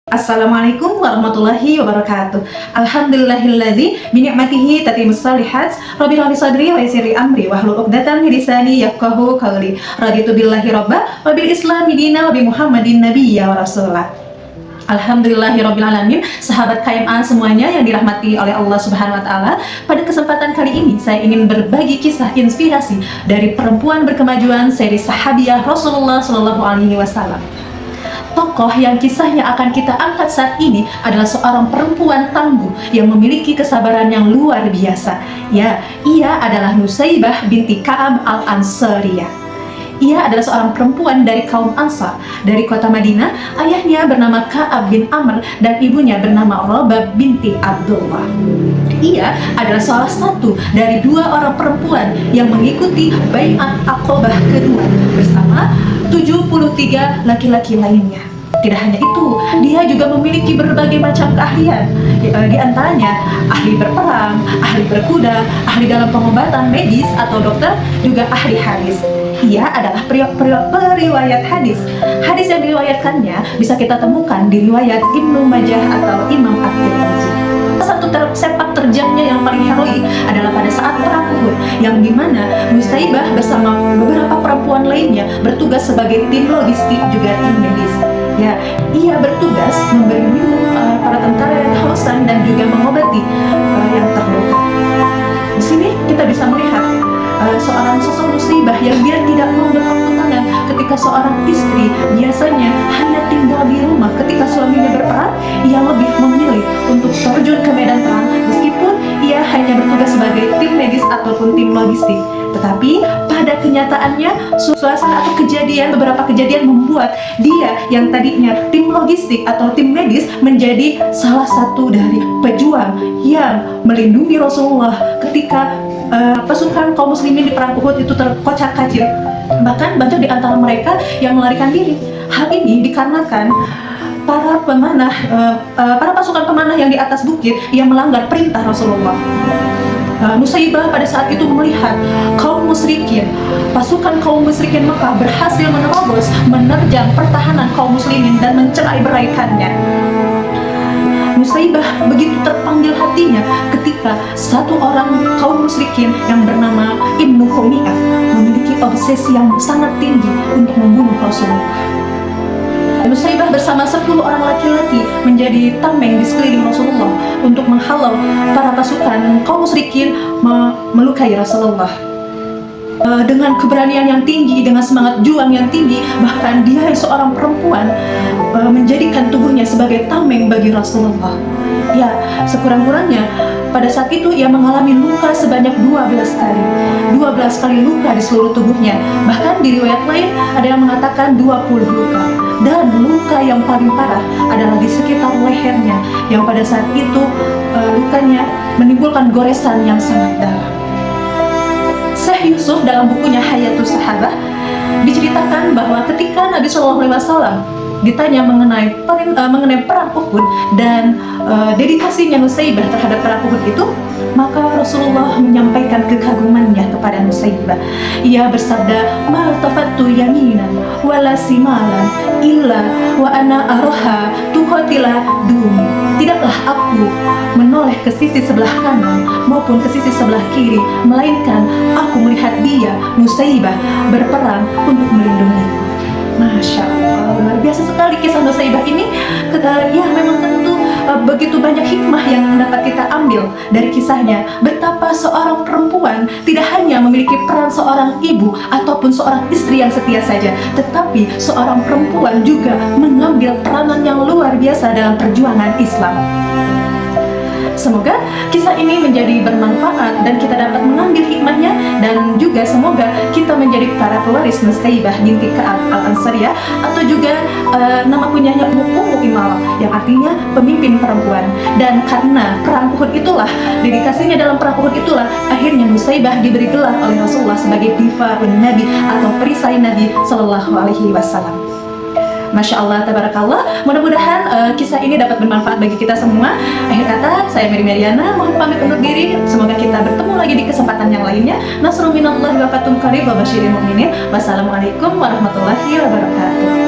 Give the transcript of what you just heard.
Assalamualaikum warahmatullahi wabarakatuh. Alhamdulillahilladzi bi ni'matihi tatimmus shalihat. Rabbi shrah li sadri wa yassir li amri wahlul 'uqdatam min lisani yafqahu qawli. Raditu billahi robba wa bil islami dina wa bi Muhammadin nabiyya wa rasulah. Alhamdulillahirabbil alamin. Sahabat KMA semuanya yang dirahmati oleh Allah Subhanahu wa taala, pada kesempatan kali ini saya ingin berbagi kisah inspirasi dari perempuan berkemajuan seri sahabiah Rasulullah sallallahu alaihi wasallam. Tokoh yang kisahnya akan kita angkat saat ini adalah seorang perempuan tangguh yang memiliki kesabaran yang luar biasa. Ya, ia adalah Nusaybah binti Ka'ab al-Ansariyah. Ia adalah seorang perempuan dari kaum Ansar dari kota Madinah. Ayahnya bernama Ka'ab bin Amr dan ibunya bernama Rabah binti Abdullah. Ia adalah salah satu dari dua orang perempuan yang mengikuti Bai'at Aqabah kedua bersama 73 laki-laki lainnya. Tidak hanya itu, dia juga memiliki berbagai macam keahlian. Di antaranya ahli berperang, ahli berkuda, ahli dalam pengobatan medis atau dokter, juga ahli hadis. Ia adalah periwayat hadis. Hadis yang diriwayatkannya bisa kita temukan di riwayat Ibnu Majah atau Imam At-Tirmidzi. Satu sepak terjangnya yang paling heroik adalah pada saat perang Uhud, yang dimana Nusaybah bersama beberapa perempuan lainnya bertugas sebagai tim logistik juga tim medis. Ya, ia bertugas memberi minum para tentara yang kehausan dan juga mengobati yang terluka. Di sini kita bisa melihat seorang sosok musibah yang dia tidak mau berpangku tangan ketika seorang istri biasanya hanya tinggal di rumah ketika suaminya berperang. Ia lebih memilih untuk terjun ke medan perang meskipun ia hanya bertugas sebagai tim medis ataupun tim logistik. Tetapi pada kenyataannya suasana atau beberapa kejadian membuat dia yang tadinya tim logistik atau tim medis menjadi salah satu dari pejuang yang melindungi Rasulullah ketika pasukan kaum muslimin di perang Uhud itu terkocak-kacir. Bahkan banyak di antara mereka yang melarikan diri. Hal ini dikarenakan para pasukan pemanah yang di atas bukit yang melanggar perintah Rasulullah. Nusaybah pada saat itu melihat pasukan kaum musyrikin Mekah berhasil menerjang pertahanan kaum muslimin dan mencerai-beraikannya. Nusaybah begitu terpanggil hatinya ketika satu orang kaum musyrikin yang bernama Ibnu Qumiyah memiliki obsesi yang sangat tinggi untuk membunuh Rasulullah. Nusaybah bersama 10 orang laki-laki menjadi tameng di sekeliling Rasulullah untuk menghalau para pasukan kaum musyrikin melukai Rasulullah. Dengan keberanian yang tinggi, dengan semangat juang yang tinggi, bahkan dia seorang perempuan menjadikan tubuhnya sebagai tameng bagi Rasulullah. Ya, sekurang-kurangnya pada saat itu ia mengalami luka sebanyak 12 kali. 12 kali luka di seluruh tubuhnya. Bahkan di riwayat lain ada yang mengatakan 20 luka. Dan luka yang paling parah adalah di sekitar lehernya, yang pada saat itu lukanya menimbulkan goresan yang sangat dalam. Syekh Yusuf dalam bukunya Hayatus Sahabah diceritakan bahwa ketika Nabi SAW ditanya mengenai perang Uhud dan dedikasinya Nusaybah terhadap perang Uhud itu, maka Rasulullah menyampaikan kekagumannya kepada Nusaybah. Ia bersabda, "Ma tafattu yaminan wala simalan illa wa ana araha tuqatila duni." Tidaklah aku menoleh ke sisi sebelah kanan maupun ke sisi sebelah kiri, melainkan aku melihat dia, Nusaybah, berperang untuk melindungiku. Masya Allah, luar biasa sekali kisah Nusaybah ini. Ya, memang tentu begitu banyak hikmah yang dapat kita ambil dari kisahnya. Betapa seorang perempuan tidak hanya memiliki peran seorang ibu ataupun seorang istri yang setia saja, tetapi seorang perempuan juga mengambil peranan yang luar biasa dalam perjuangan Islam. Semoga kisah ini menjadi bermanfaat dan kita dapat mengambil hikmahnya, dan juga semoga kita menjadi para pewaris Nusaybah binti Ka'ab al-Ansariyah, atau juga nama kunyahnya Ummu Imarah yang artinya pemimpin perempuan. Dan karena perang Uhud itulah, dedikasinya dalam perang Uhud itulah, akhirnya Nusaybah diberi gelar oleh Rasulullah sebagai Difaun Nabi atau perisai Nabi Sallallahu Alaihi Wasallam. Masya Allah, tabarakallah. Mudah-mudahan kisah ini dapat bermanfaat bagi kita semua. Akhir kata, saya Mary Mariana mohon pamit undur diri. Semoga kita bertemu lagi di kesempatan yang lainnya. Nasrul minallahi wa fathun qarib wa basyiril mu'minin. Wassalamualaikum warahmatullahi wabarakatuh.